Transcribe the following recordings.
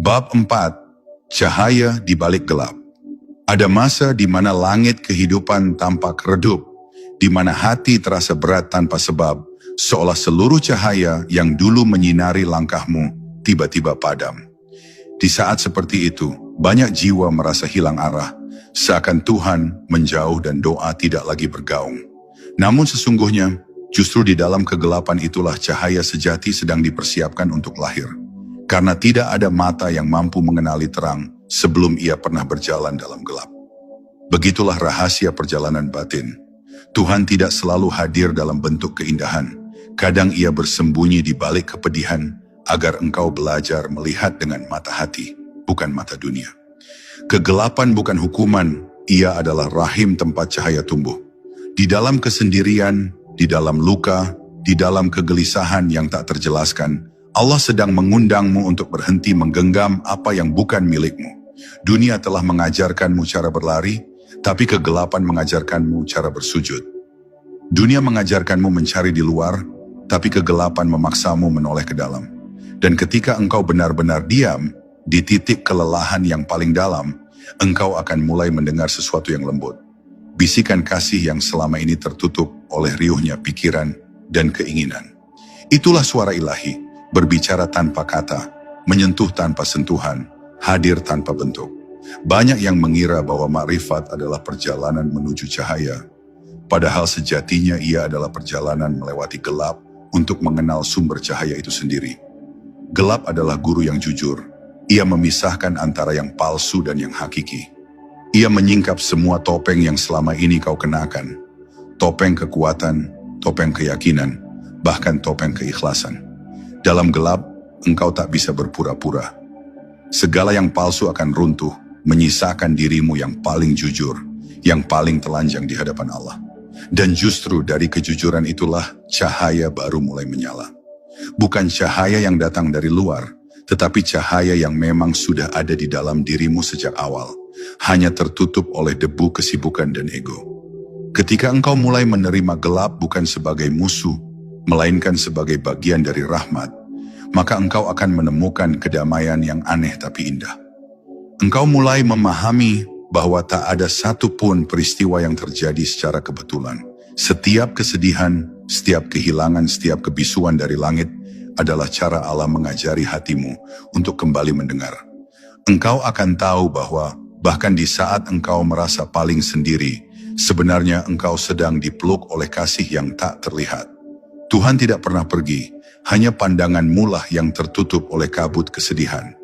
Bab 4. Cahaya di balik gelap. Ada masa di mana langit kehidupan tampak redup, di mana hati terasa berat tanpa sebab, seolah seluruh cahaya yang dulu menyinari langkahmu tiba-tiba padam. Di saat seperti itu, banyak jiwa merasa hilang arah, seakan Tuhan menjauh dan doa tidak lagi bergaung. Namun sesungguhnya, justru di dalam kegelapan itulah cahaya sejati sedang dipersiapkan untuk lahir. Karena tidak ada mata yang mampu mengenali terang sebelum ia pernah berjalan dalam gelap. Begitulah rahasia perjalanan batin. Tuhan tidak selalu hadir dalam bentuk keindahan. Kadang ia bersembunyi di balik kepedihan agar engkau belajar melihat dengan mata hati, bukan mata dunia. Kegelapan bukan hukuman, ia adalah rahim tempat cahaya tumbuh. Di dalam kesendirian, di dalam luka, di dalam kegelisahan yang tak terjelaskan, Allah sedang mengundangmu untuk berhenti menggenggam apa yang bukan milikmu. Dunia telah mengajarkanmu cara berlari, tapi kegelapan mengajarkanmu cara bersujud. Dunia mengajarkanmu mencari di luar, tapi kegelapan memaksamu menoleh ke dalam. Dan ketika engkau benar-benar diam, di titik kelelahan yang paling dalam, engkau akan mulai mendengar sesuatu yang lembut. Bisikan kasih yang selama ini tertutup oleh riuhnya pikiran dan keinginan. Itulah suara ilahi. Berbicara tanpa kata, menyentuh tanpa sentuhan, hadir tanpa bentuk. Banyak yang mengira bahwa makrifat adalah perjalanan menuju cahaya, padahal sejatinya ia adalah perjalanan melewati gelap untuk mengenal sumber cahaya itu sendiri. Gelap adalah guru yang jujur. Ia memisahkan antara yang palsu dan yang hakiki. Ia menyingkap semua topeng yang selama ini kau kenakan. Topeng kekuatan, topeng keyakinan, bahkan topeng keikhlasan. Dalam gelap, engkau tak bisa berpura-pura. Segala yang palsu akan runtuh, menyisakan dirimu yang paling jujur, yang paling telanjang di hadapan Allah. Dan justru dari kejujuran itulah cahaya baru mulai menyala. Bukan cahaya yang datang dari luar, tetapi cahaya yang memang sudah ada di dalam dirimu sejak awal, hanya tertutup oleh debu kesibukan dan ego. Ketika engkau mulai menerima gelap bukan sebagai musuh, melainkan sebagai bagian dari rahmat, maka engkau akan menemukan kedamaian yang aneh tapi indah. Engkau mulai memahami bahwa tak ada satupun peristiwa yang terjadi secara kebetulan. Setiap kesedihan, setiap kehilangan, setiap kebisuan dari langit adalah cara Allah mengajari hatimu untuk kembali mendengar. Engkau akan tahu bahwa bahkan di saat engkau merasa paling sendiri, sebenarnya engkau sedang dipeluk oleh kasih yang tak terlihat. Tuhan tidak pernah pergi, hanya pandanganmu lah yang tertutup oleh kabut kesedihan.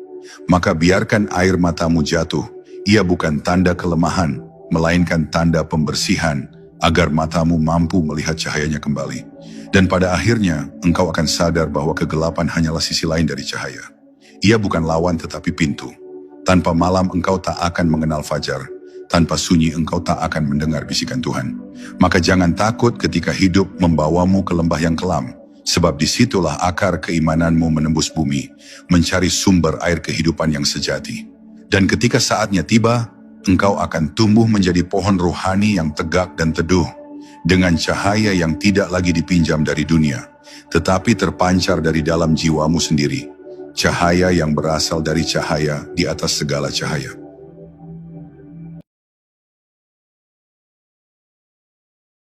Maka biarkan air matamu jatuh, ia bukan tanda kelemahan, melainkan tanda pembersihan, agar matamu mampu melihat cahayanya kembali. Dan pada akhirnya, engkau akan sadar bahwa kegelapan hanyalah sisi lain dari cahaya. Ia bukan lawan tetapi pintu. Tanpa malam engkau tak akan mengenal fajar. Tanpa sunyi engkau tak akan mendengar bisikan Tuhan. Maka jangan takut ketika hidup membawamu ke lembah yang kelam, sebab disitulah akar keimananmu menembus bumi, mencari sumber air kehidupan yang sejati. Dan ketika saatnya tiba, engkau akan tumbuh menjadi pohon rohani yang tegak dan teduh, dengan cahaya yang tidak lagi dipinjam dari dunia, tetapi terpancar dari dalam jiwamu sendiri. Cahaya yang berasal dari cahaya di atas segala cahaya.